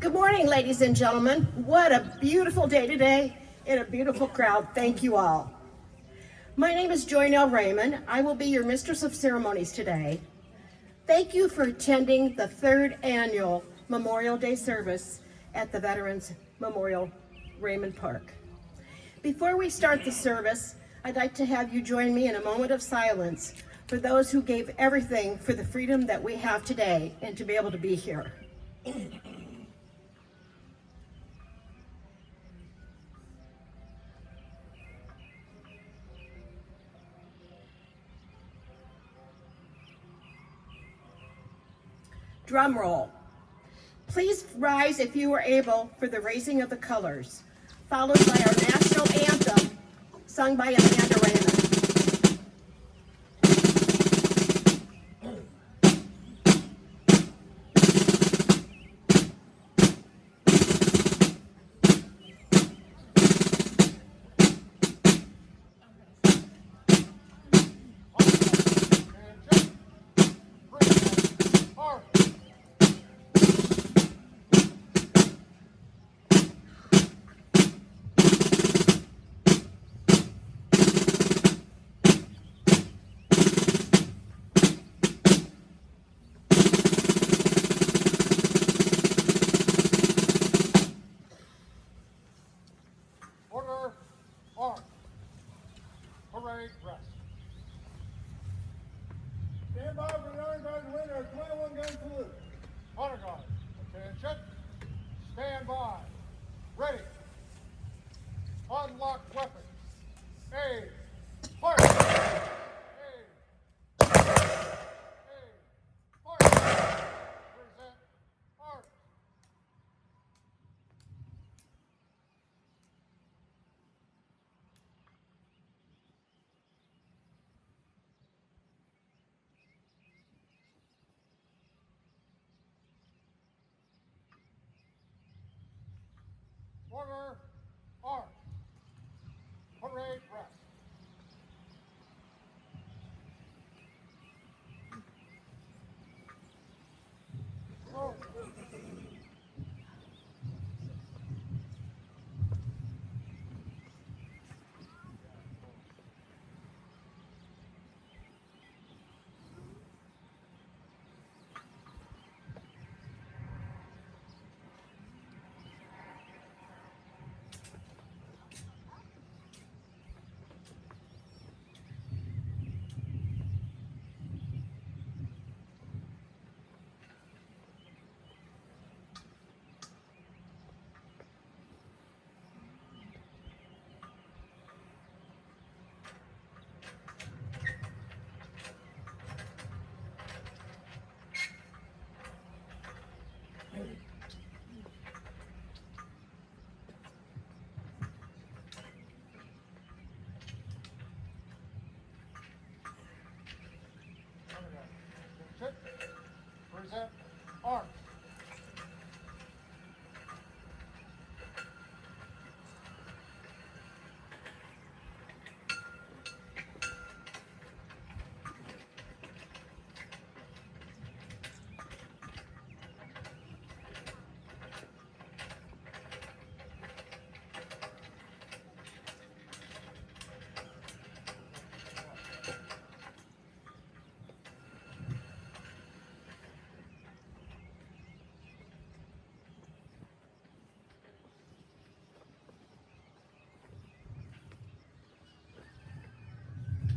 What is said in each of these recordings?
Good morning, ladies and gentlemen. What a beautiful day today and a beautiful crowd. Thank you all. My name is Raymon. I will be your Mistress of Ceremonies today. Thank you for attending the 3rd annual Memorial Day service at the Veterans Memorial Raymond Park. Before we start the service, I'd like to have you join me in a moment of silence for those who gave everything for the freedom that we have today and to be able to be here. Drum roll. Please rise if you are able for the raising of the colors, followed by our national anthem, sung by Amanda Raymon. Parade rest. Stand by for the Iron Guard winner, 21 gun salute. Honor guard, attention. Stand by. Ready. Unlock weapons. Aim. Fire. Aim. Aim. Fire. Present arms. Order, arms. Parade rest. Roll. Present arms.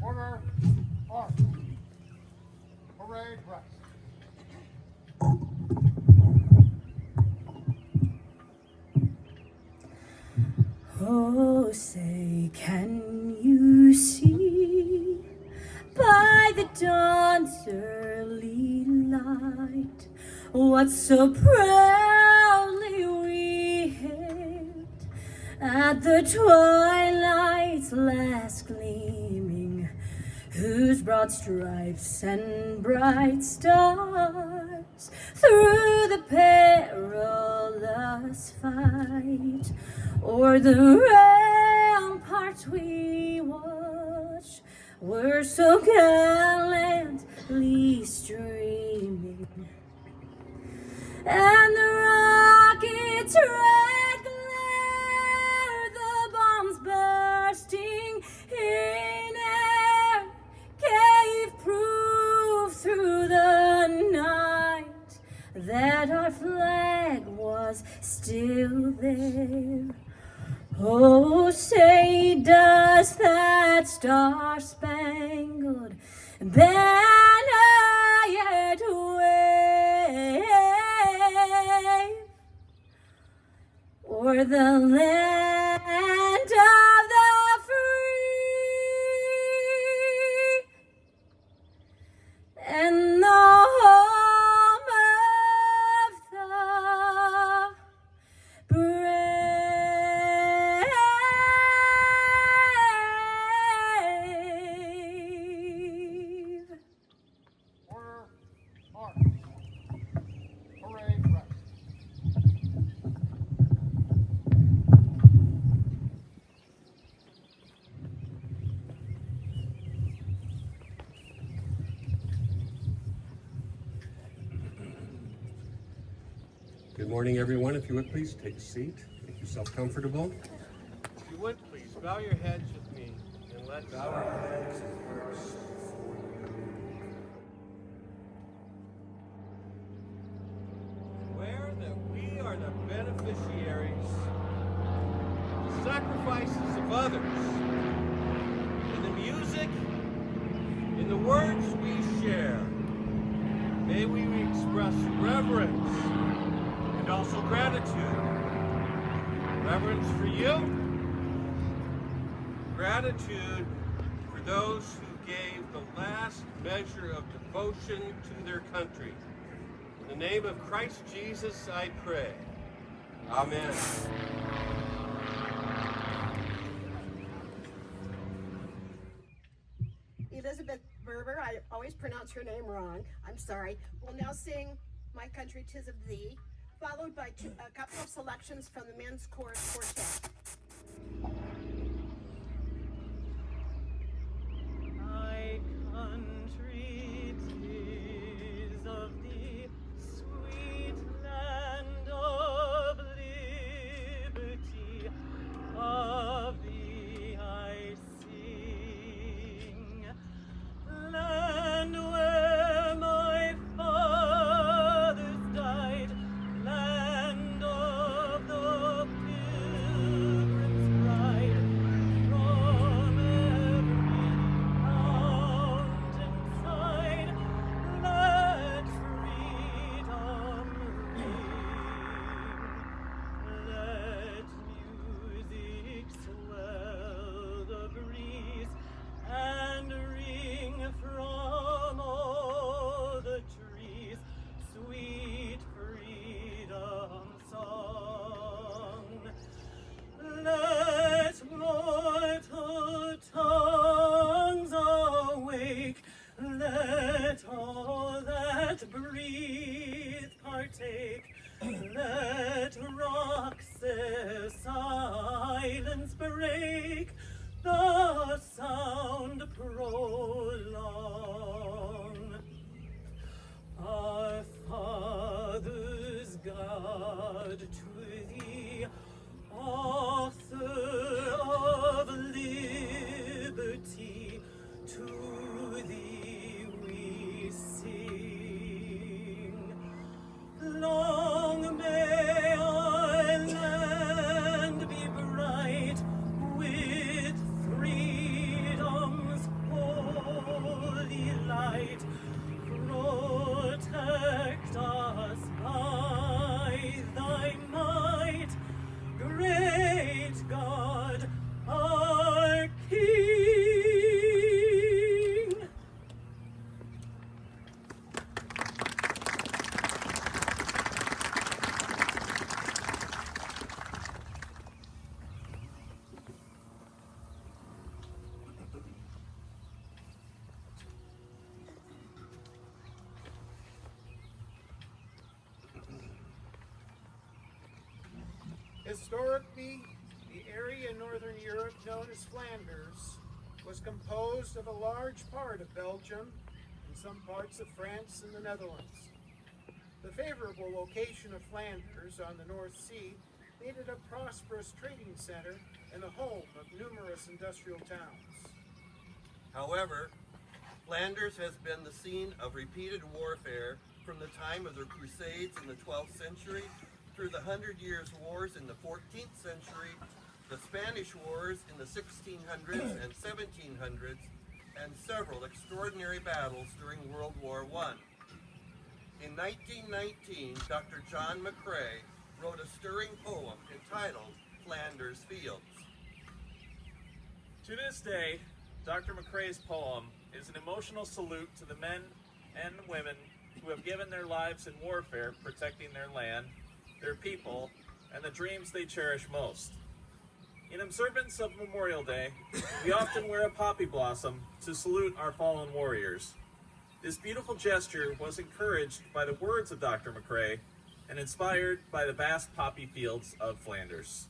Order, arms. Parade rest. Oh, say, can you see by the dawn's early light what so proudly we hailed at the twilight's last gleaming, whose broad stripes and bright stars through the perilous fight o'er the ramparts we watched were so gallantly streaming, and the rocket its red glare, the bombs bursting in air gave proof through the night that our flag was still there. Oh, say does that star-spangled banner yet wave o'er the land of the free and the home of the brave? Order, march. Parade, rest. Good morning, everyone. If you would please take a seat, make yourself comfortable. If you would please bow your heads with me and let's Bow our heads and hearts before you. swear that we are the beneficiaries of the sacrifices of others in the music, in the words we share. May we express reverence and also gratitude. Reverence for you, gratitude for those who gave the last measure of devotion to their country. In the name of Christ Jesus, I pray. Amen. Elizabeth Berber, I always pronounce her name wrong. I'm sorry. Will now sing My Country 'Tis of Thee, followed by a couple of selections from the men's chorus quartet. My country, 'tis of thee, sweet land of liberty, of thee I sing. Land where my fathers died, land of the Pilgrim's Pride, from every mountainside, let freedom ring. Let music swell the breeze and ring from all the trees sweet freedom song. Let mortal tongues awake, let all that breathe partake, let rocks their silence break, the sound prolong. Our fathers' God, to thee, author of liberty, to thee we sing. Long may our land be bright with freedom's holy light. Protect us by thy might, great God, our King. Historically, the area in northern Europe known as Flanders was composed of a large part of Belgium and some parts of France and the Netherlands. The favorable location of Flanders on the North Sea made it a prosperous trading center and the home of numerous industrial towns. However, Flanders has been the scene of repeated warfare from the time of the Crusades in the 12th century through the 100 Years' Wars in the 14th century, the Spanish Wars in the 1600s and 1700s, and several extraordinary battles during World War I. In 1919, Dr. John McCrae wrote a stirring poem entitled Flanders Fields. To this day, Dr. McCrae's poem is an emotional salute to the men and women who have given their lives in warfare protecting their land, their people, and the dreams they cherish most. In observance of Memorial Day, we often wear a poppy blossom to salute our fallen warriors. This beautiful gesture was encouraged by the words of Dr. McCrae and inspired by the vast poppy fields of Flanders.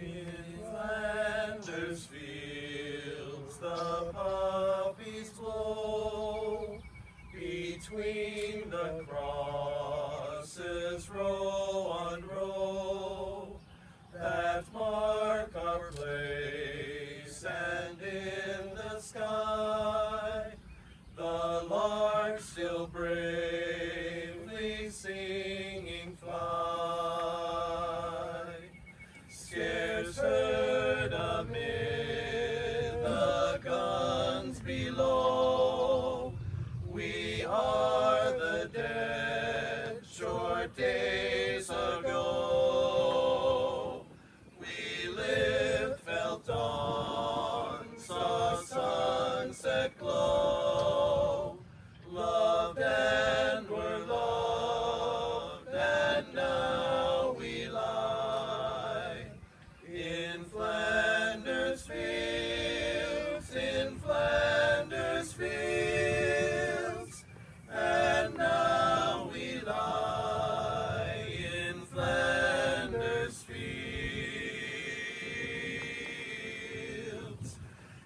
In Flanders fields the poppies blow, between the crosses row on row, that mark our place, and in the sky the lark still bravely singing fly, scarce heard amid the guns below. We are the dead, short days ago. We lived, felt dawn, saw sunset glow, loved and were loved, and now we lie in Flanders fields, in Flanders fields, and now we lie in Flanders fields.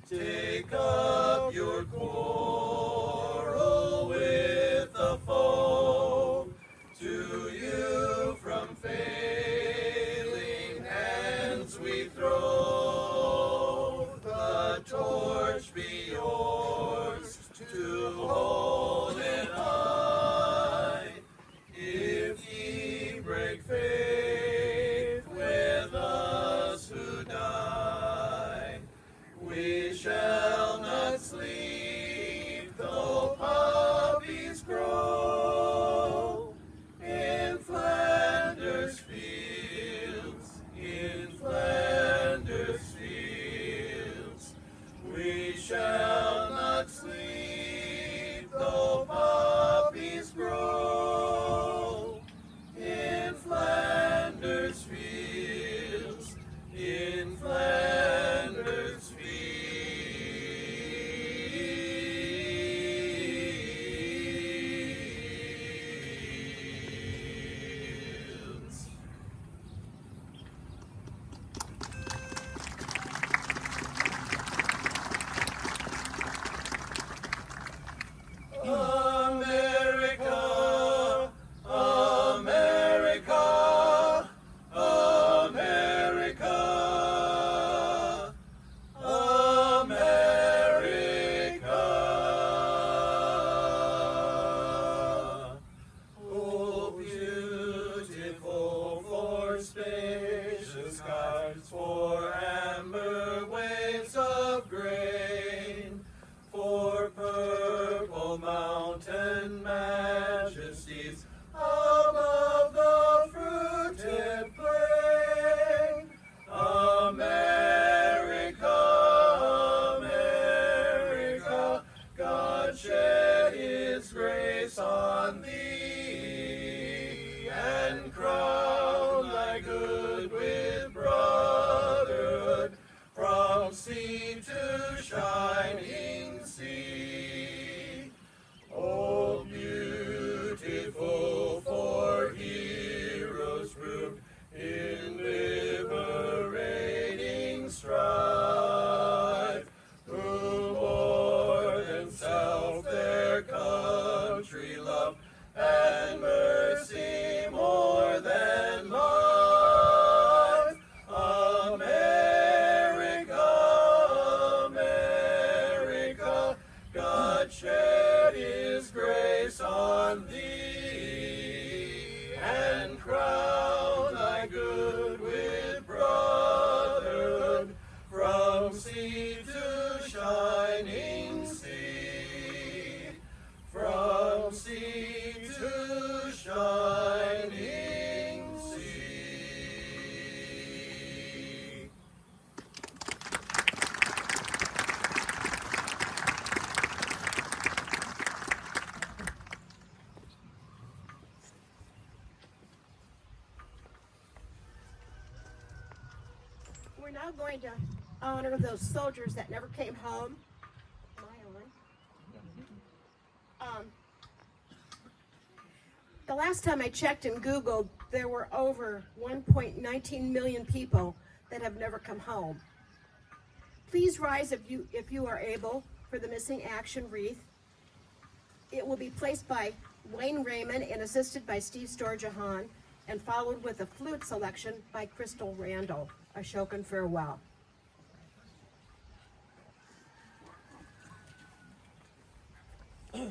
Take up your quarrel with the foe, to you from failing hands we throw. The torch be yours to hold it high. If ye break faith with us who die, we shall not sleep though poppies grow. In Flanders fields, in Flanders fields, we shall not sleep though poppies grow. In Flanders fields, in Flanders fields. America, America, America, America. Oh, beautiful for spacious skies, for amber waves of grain, for purple mountains going to honor those soldiers that never came home. Am I on? The last time I checked and Googled, there were over 1.19 million people that have never come home. Please rise if you are able for the missing action wreath. It will be placed by Wayne Raymon and assisted by Steve Storjahan, and followed with a flute selection by Crystal Randall, Ashokan Farewell. Honor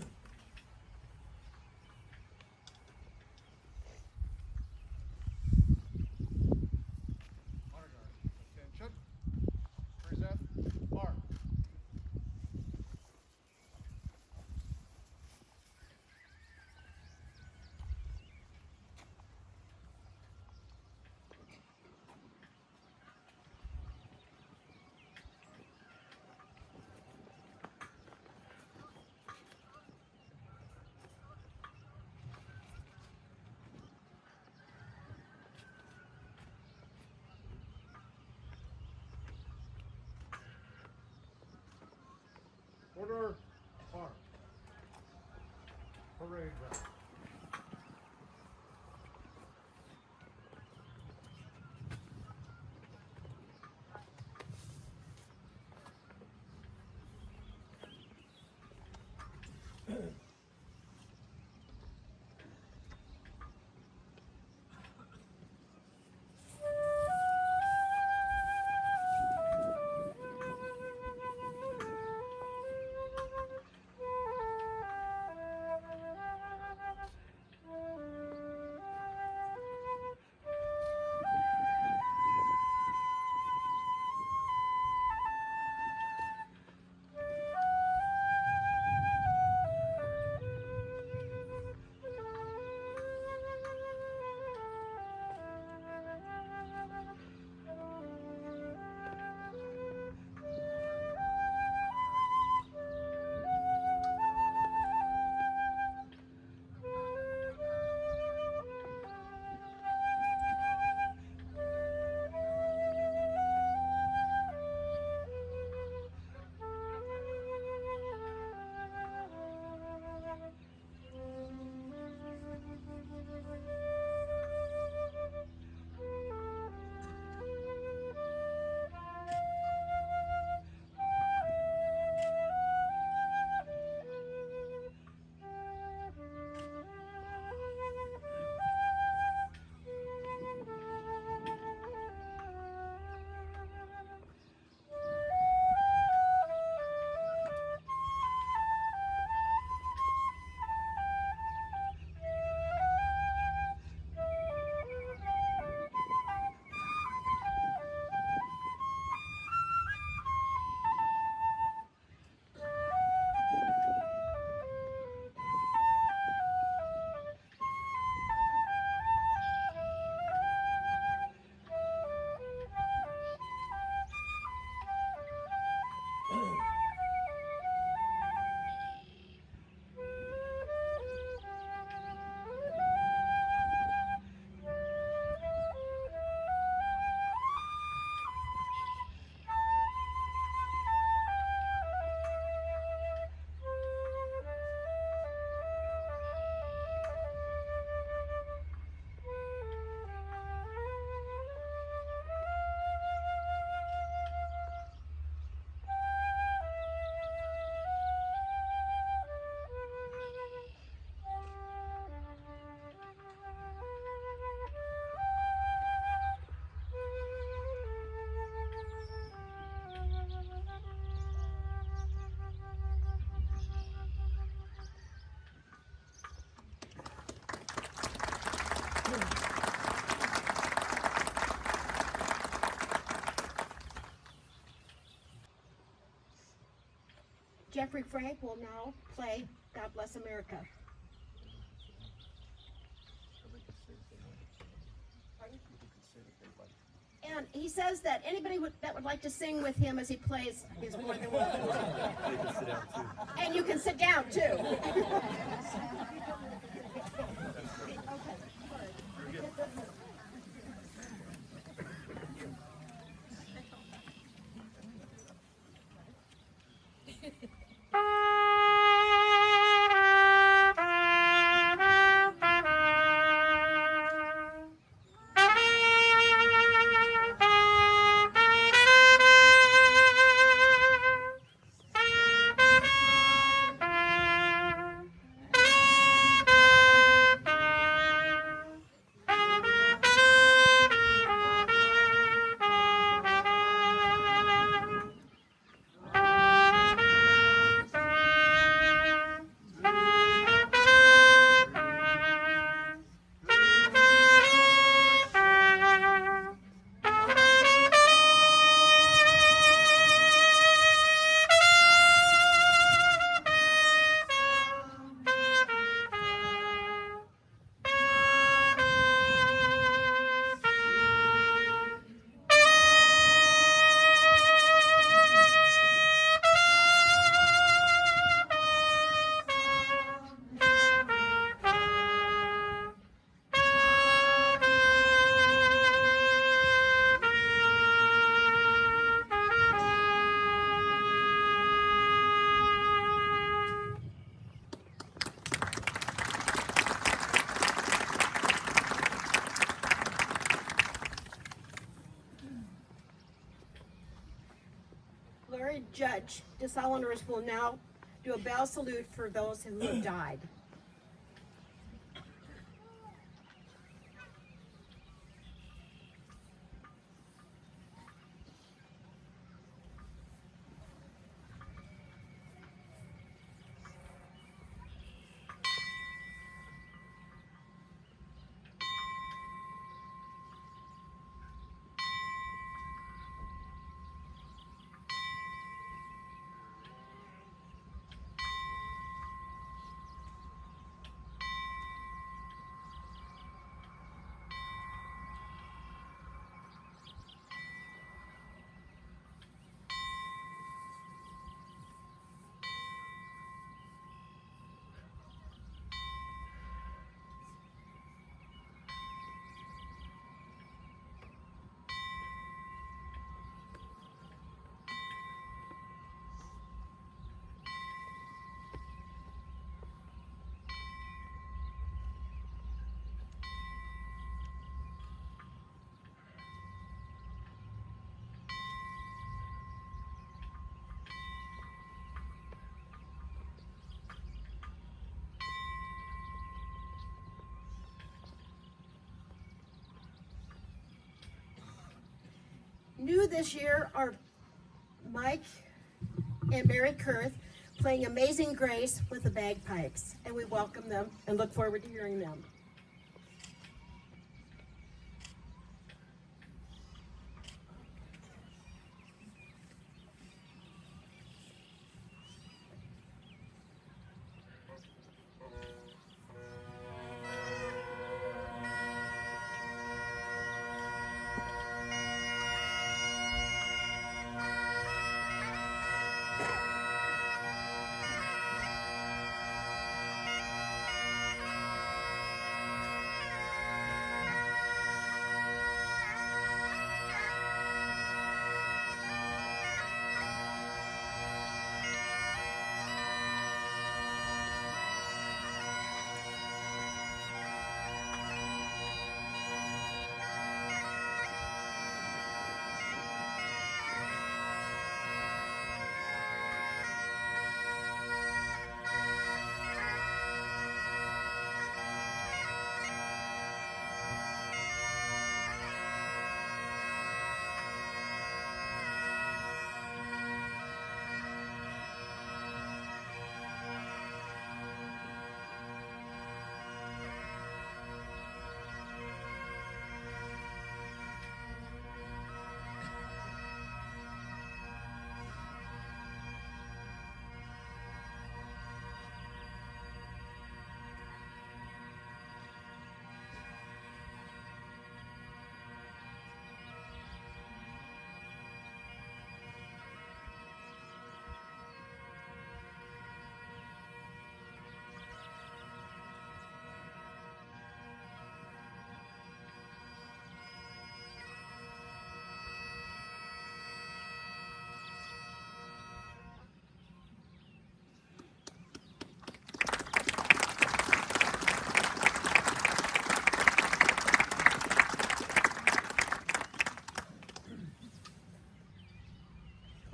guard. Attention. Present. Mark. Order. Mark. Parade route. Jeffrey Frank will now play God Bless America. And he says that anybody that would like to sing with him as he plays is more than welcome to. And you can sit down too. much. Dishonorers will now do a bow salute for those who have died. New this year are Mike and Mary Kurth playing Amazing Grace with the bagpipes, and we welcome them and look forward to hearing them.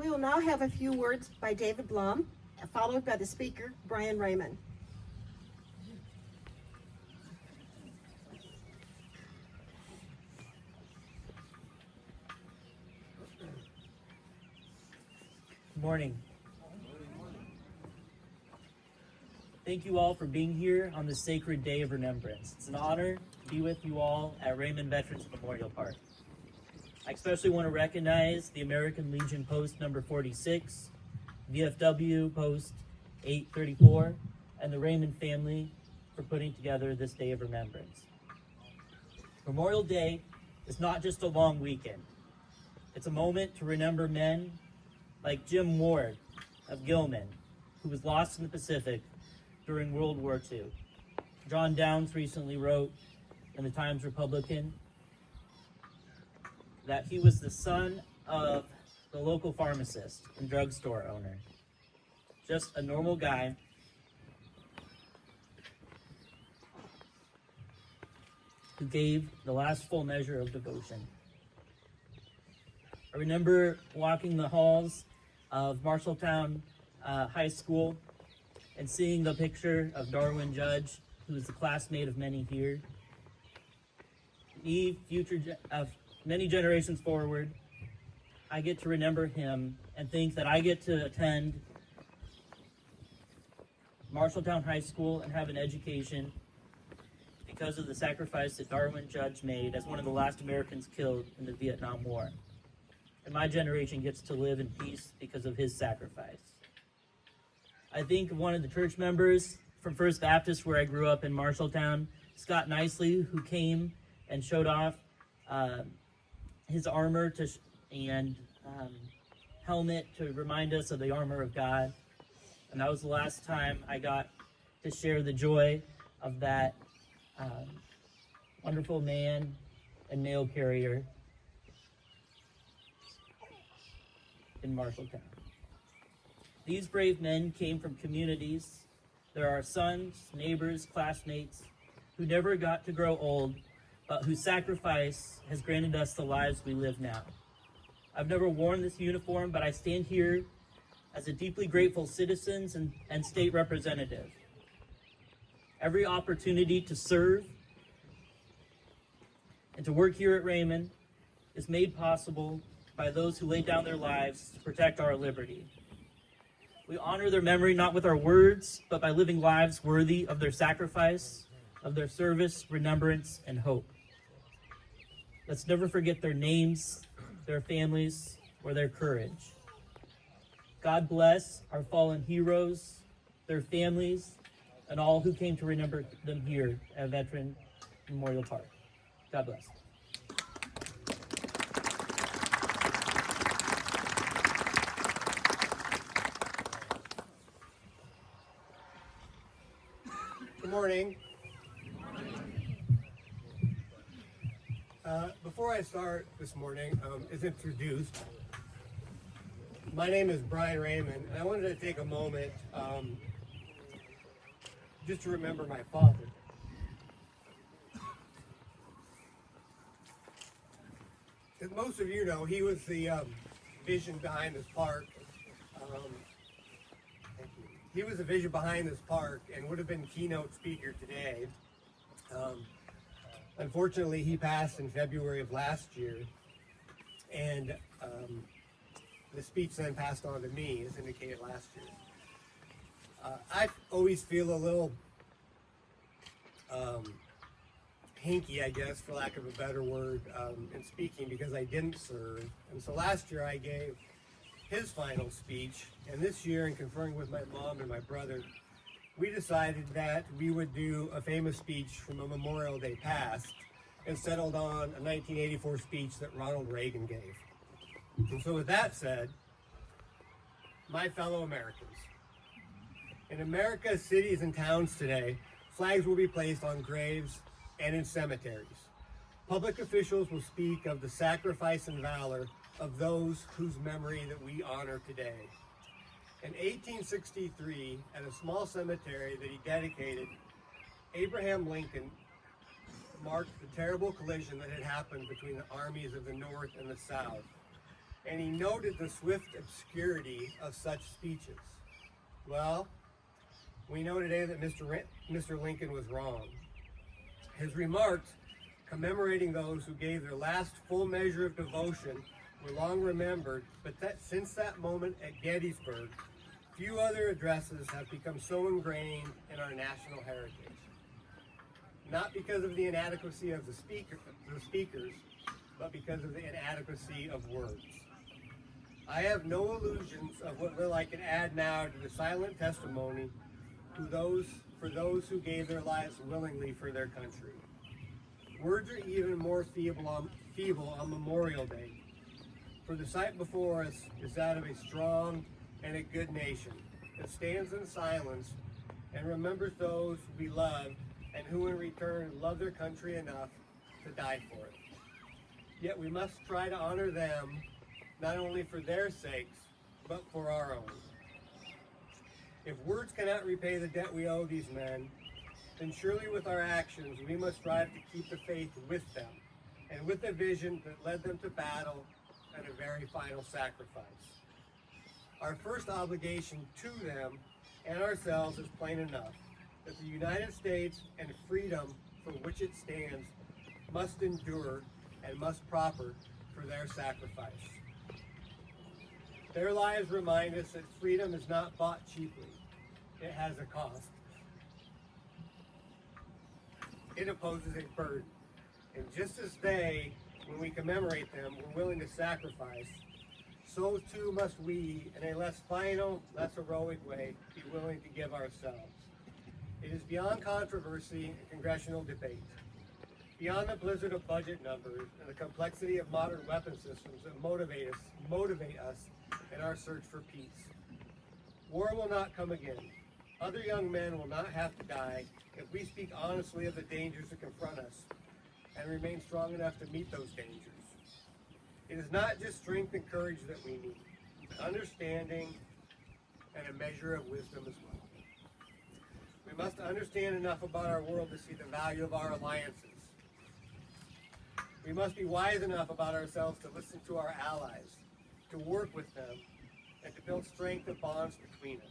We will now have a few words by David Blum, followed by the speaker, Brian Raymon. Good morning. Thank you all for being here on this sacred day of remembrance. It's an honor to be with you all at Raymond Veterans Memorial Park. I especially want to recognize the American Legion Post number 46, VFW Post 834, and the Raymond family for putting together this day of remembrance. Memorial Day is not just a long weekend. It's a moment to remember men like Jim Ward of Gilman, who was lost in the Pacific during World War II. John Downs recently wrote in the Times Republican that he was the son of the local pharmacist and drugstore owner. Just a normal guy who gave the last full measure of devotion. I remember walking the halls of Marshalltown High School and seeing the picture of Darwin Judge, who is a classmate of many here. Many generations forward, I get to remember him and think that I get to attend Marshalltown High School and have an education because of the sacrifice that Darwin Judge made as one of the last Americans killed in the Vietnam War. And my generation gets to live in peace because of his sacrifice. I think of one of the church members from First Baptist, where I grew up in Marshalltown, Scott Nicely, who came and showed off his armor and helmet to remind us of the armor of God. And that was the last time I got to share the joy of that wonderful man and mail carrier in Marshalltown. These brave men came from communities. There are sons, neighbors, classmates who never got to grow old, but whose sacrifice has granted us the lives we live now. I've never worn this uniform, but I stand here as a deeply grateful citizen and state representative. Every opportunity to serve and to work here at Raymon is made possible by those who laid down their lives to protect our liberty. We honor their memory not with our words, but by living lives worthy of their sacrifice, of their service, remembrance, and hope. Let's never forget their names, their families, or their courage. God bless our fallen heroes, their families, and all who came to remember them here at Veteran Memorial Park. God bless. Good morning. Before I start this morning, as introduced, my name is Brian Raymon, and I wanted to take a moment just to remember my father. As most of you know, he was the vision behind this park. He was the vision behind this park and would have been keynote speaker today. Unfortunately, he passed in February of last year, and the speech then passed on to me, as indicated last year. I always feel a little hinky, I guess, for lack of a better word, in speaking because I didn't serve. And so last year I gave his final speech, and this year, in conferring with my mom and my brother, we decided that we would do a famous speech from a Memorial Day past and settled on a 1984 speech that Ronald Reagan gave. And so with that said, my fellow Americans, in America's cities and towns today, flags will be placed on graves and in cemeteries. Public officials will speak of the sacrifice and valor of those whose memory that we honor today. In 1863, at a small cemetery that he dedicated, Abraham Lincoln marked the terrible collision that had happened between the armies of the North and the South. And he noted the swift obscurity of such speeches. Well, we know today that Mr. Lincoln was wrong. His remarks commemorating those who gave their last full measure of devotion were long remembered, but since that moment at Gettysburg, few other addresses have become so ingrained in our national heritage. Not because of the inadequacy of the speakers, but because of the inadequacy of words. I have no illusions of what little I can add now to the silent testimony for those who gave their lives willingly for their country. Words are even more feeble on Memorial Day. For the sight before us is that of a strong and a good nation that stands in silence and remembers those we love and who in return love their country enough to die for it. Yet we must try to honor them not only for their sakes, but for our own. If words cannot repay the debt we owe these men, then surely with our actions we must strive to keep the faith with them and with the vision that led them to battle and a very final sacrifice. Our first obligation to them and ourselves is plain enough, that the United States and freedom for which it stands must endure and must prosper for their sacrifice. Their lives remind us that freedom is not bought cheaply. It has a cost. It imposes a burden. And just as they, when we commemorate them, were willing to sacrifice, so too must we, in a less final, less heroic way, be willing to give ourselves. It is beyond controversy and congressional debate, beyond the blizzard of budget numbers and the complexity of modern weapon systems that motivate us in our search for peace. War will not come again. Other young men will not have to die if we speak honestly of the dangers that confront us and remain strong enough to meet those dangers. It is not just strength and courage that we need, but understanding and a measure of wisdom as well. We must understand enough about our world to see the value of our alliances. We must be wise enough about ourselves to listen to our allies, to work with them, and to build strength of bonds between us.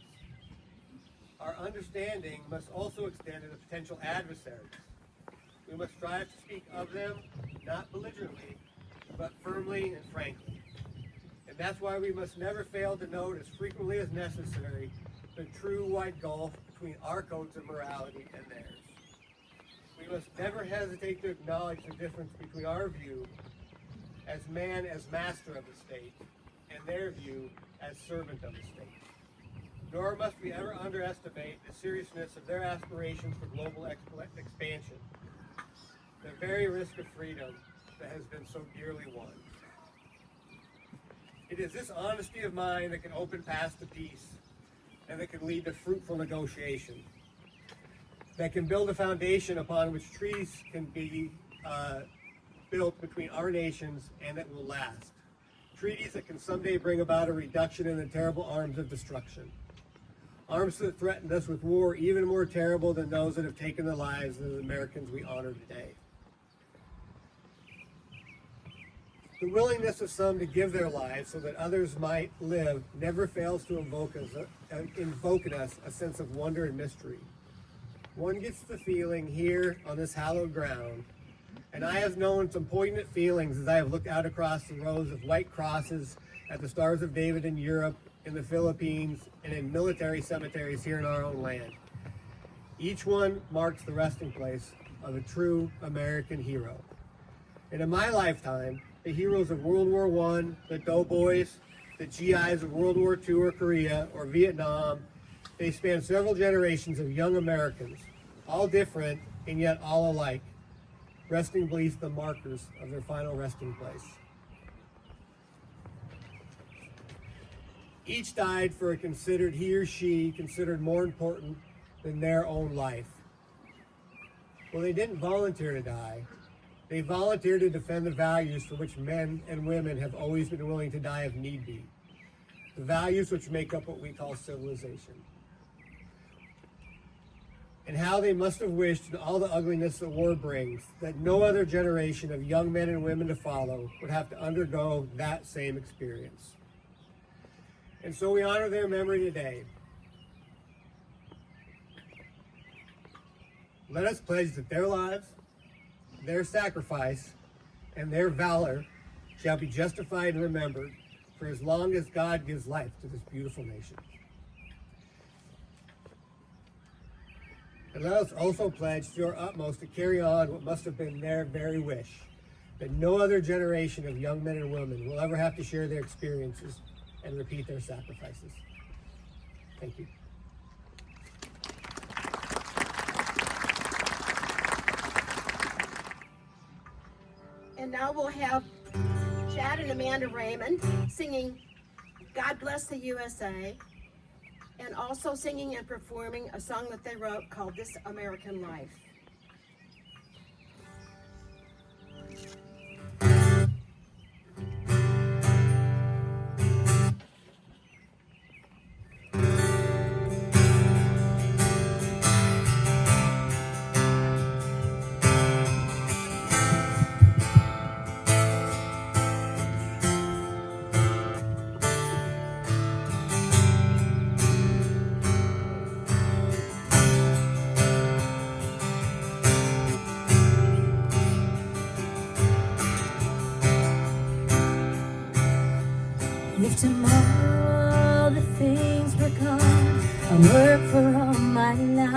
Our understanding must also extend to the potential adversaries. We must strive to speak of them, not belligerently, but firmly and frankly. And that's why we must never fail to note, as frequently as necessary, the true wide gulf between our codes of morality and theirs. We must never hesitate to acknowledge the difference between our view as man as master of the state and their view as servant of the state. Nor must we ever underestimate the seriousness of their aspirations for global expansion, the very risk of freedom that has been so dearly won. It is this honesty of mind that can open paths to peace and that can lead to fruitful negotiation, that can build a foundation upon which treaties can be built between our nations and that will last. Treaties that can someday bring about a reduction in the terrible arms of destruction. Arms that threatened us with war even more terrible than those that have taken the lives of the Americans we honor today. The willingness of some to give their lives so that others might live never fails to invoke in us a sense of wonder and mystery. One gets the feeling here on this hallowed ground, and I have known some poignant feelings as I have looked out across the rows of white crosses at the Stars of David in Europe, in the Philippines, and in military cemeteries here in our own land. Each one marks the resting place of a true American hero. And in my lifetime, the heroes of World War I, the doughboys, the GIs of World War II or Korea or Vietnam, they span several generations of young Americans, all different and yet all alike, resting beneath the markers of their final resting place. Each died for a he or she considered more important than their own life. Well, they didn't volunteer to die. They volunteered to defend the values for which men and women have always been willing to die if need be. The values which make up what we call civilization. And how they must have wished, in all the ugliness that war brings, that no other generation of young men and women to follow would have to undergo that same experience. And so we honor their memory today. Let us pledge that their lives, their sacrifice, and their valor shall be justified and remembered for as long as God gives life to this beautiful nation. And let us also pledge to our utmost to carry on what must have been their very wish, that no other generation of young men and women will ever have to share their experiences and repeat their sacrifices. Thank you. And now we'll have Chad and Amanda Raymond singing God Bless the USA, and also singing and performing a song that they wrote called This American Life. If tomorrow the things were gone, I worked for all my life,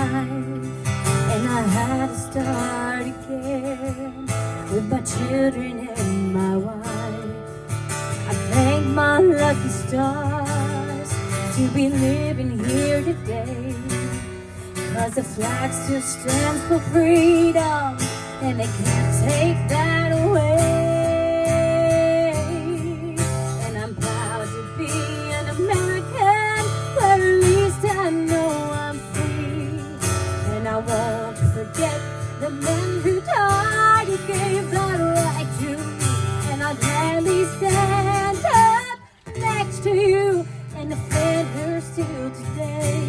and I had to start again with my children and my wife. I thank my lucky stars to be living here today, 'cause the flag still stands for freedom, and they can't take that away. And I'm proud to be an American, where at least I know I'm free. And I won't forget the men who died, who gave that right to me. And I'd gladly stand up next to you and defend her still today.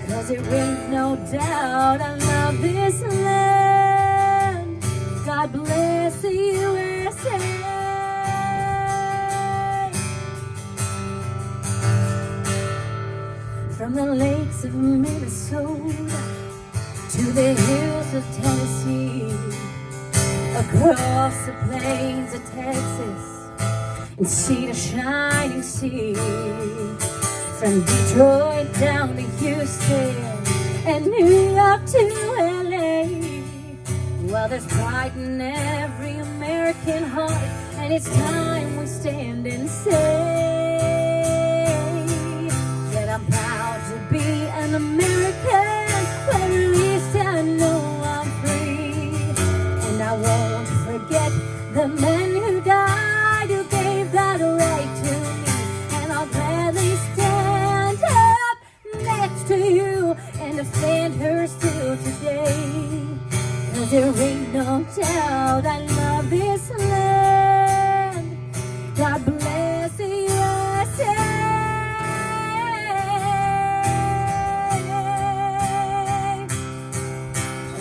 'Cause there ain't no doubt I love this land. God bless the USA. From the lakes of Minnesota to the hills of Tennessee, across the plains of Texas and sea to shining sea, from Detroit down to Houston and New York to LA. Well, there's pride in every American heart, and it's time we stand and say that I'm proud to be an American, but at least I know I'm free. And I won't forget the men who died, who gave that right to me. And I'll gladly stand up next to you and defend her still today. 'Cause there ain't no doubt I love this land. God bless the USA.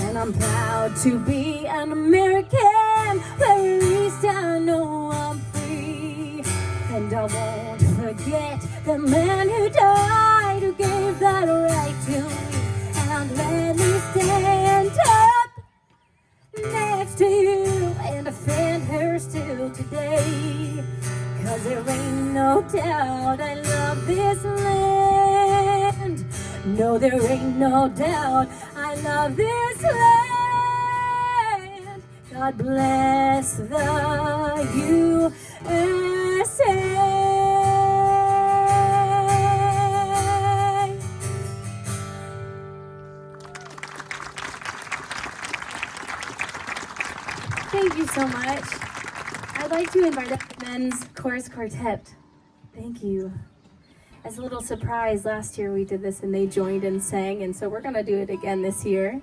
And I'm proud to be an American, but at least I know I'm free. And I won't forget the man who died, who gave that right to me. And I'll gladly stand up next to you and defend her still today. 'Cause there ain't no doubt I love this land. No, there ain't no doubt I love this land. God bless the USA. Thank you so much. I'd like to invite up the men's chorus quartet. Thank you. As a little surprise, last year we did this and they joined and sang, and so we're going to do it again this year.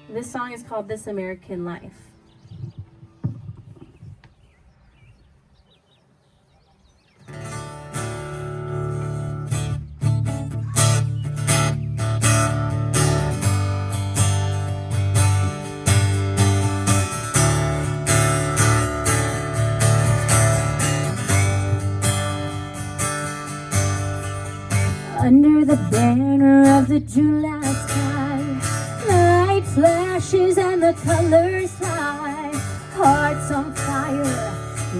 This song is called This American Life. Under the banner of the July sky, light flashes and the colors fly, hearts on fire,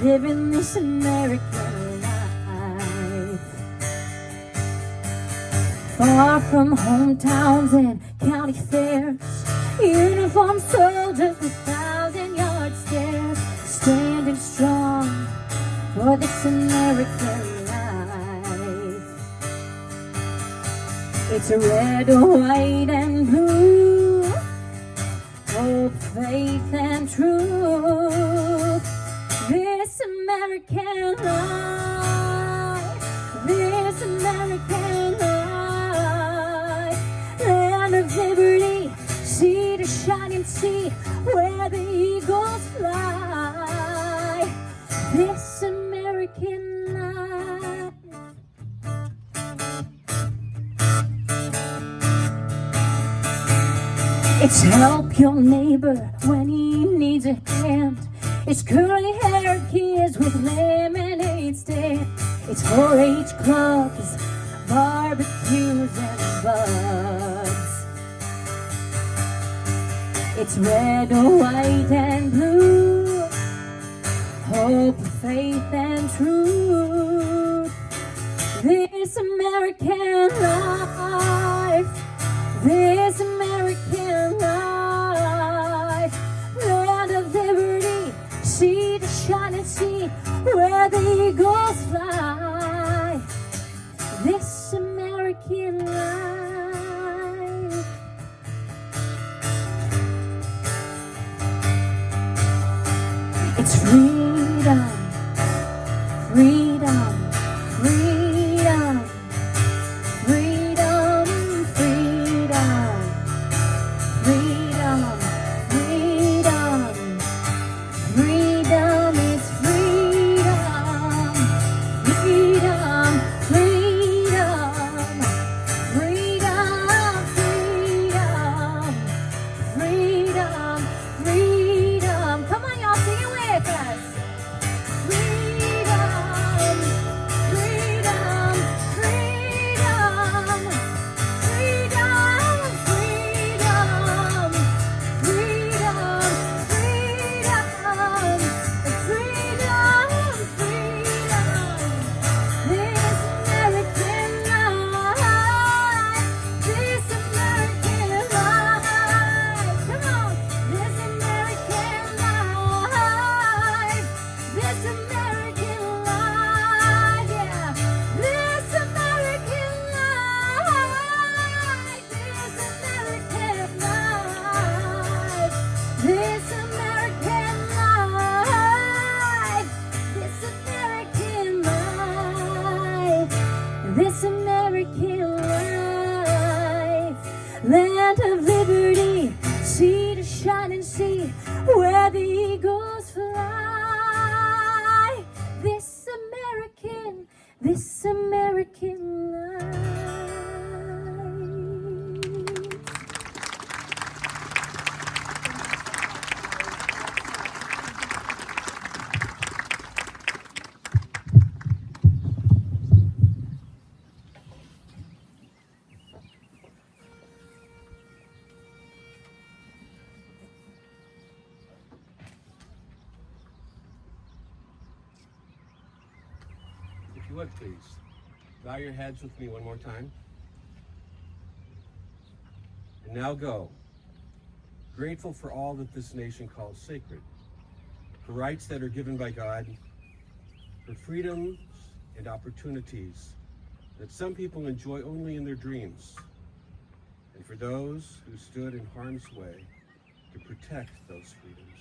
living this American life. Far from hometowns and county fairs, uniformed soldiers with 1,000-yard stares, standing strong for this American life. It's red, white, and blue, hope, faith, and truth. This American life, this American life, land of liberty, sea to shining sea, where the eagles fly. This American life. It's help your neighbor when he needs a hand. It's curly-haired kids with lemonade stand. It's 4-H clubs, barbecues, and bugs. It's red, white, and blue, hope, faith, and truth. This American life, this American life, land of liberty, sea to shining sea, where the eagles fly. This American life. It's freedom, freedom, freedom, freedom, freedom, freedom, freedom, freedom, it's freedom, freedom, freedom, freedom, freedom, freedom, freedom. Come on, y'all, sing it with us. Freedom, freedom, freedom, freedom, freedom, freedom, freedom, freedom, This American life, this American life. Come on, this American life, this American life, yeah, this American life, this American life, this American life, this American life, this American life, land of liberty, sea to shining sea, where the eagles fly. This American life. If you would, please, bow your heads with me one more time. And now go, grateful for all that this nation calls sacred, for rights that are given by God, for freedoms and opportunities that some people enjoy only in their dreams, and for those who stood in harm's way to protect those freedoms.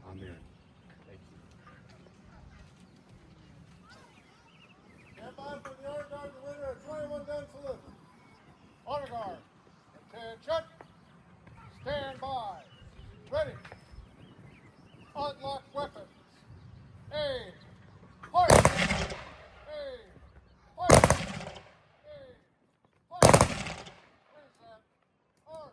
Amen. Thank you. Stand by for the honor guard, the winner, a 21 gun salute. Honor guard. Attention. Stand by. Ready. Unlock weapons. Aim. Fire. Aim. Fire. Aim. Fire. Present. Arm.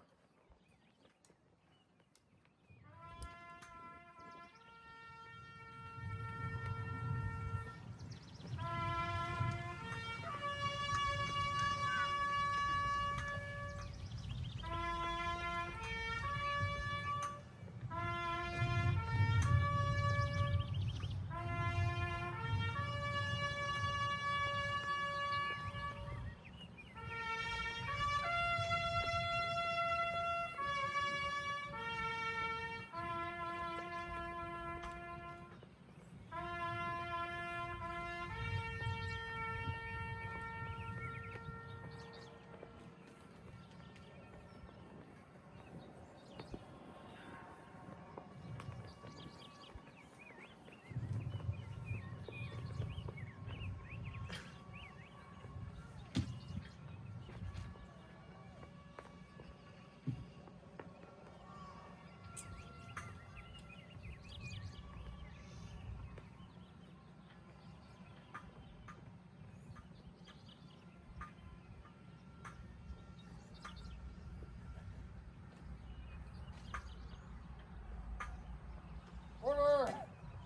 Order.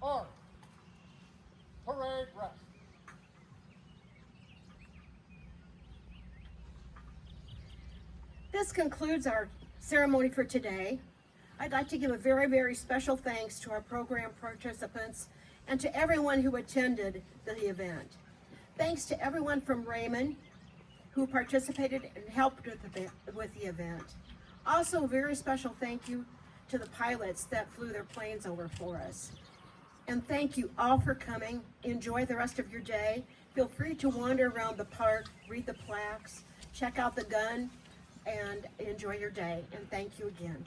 Arm. Parade rest. This concludes our ceremony for today. I'd like to give a very, very special thanks to our program participants and to everyone who attended the event. Thanks to everyone from Raymon who participated and helped with the event. Also, a very special thank you to the pilots that flew their planes over for us. And thank you all for coming. Enjoy the rest of your day. Feel free to wander around the park, read the plaques, check out the gun, and enjoy your day. And thank you again.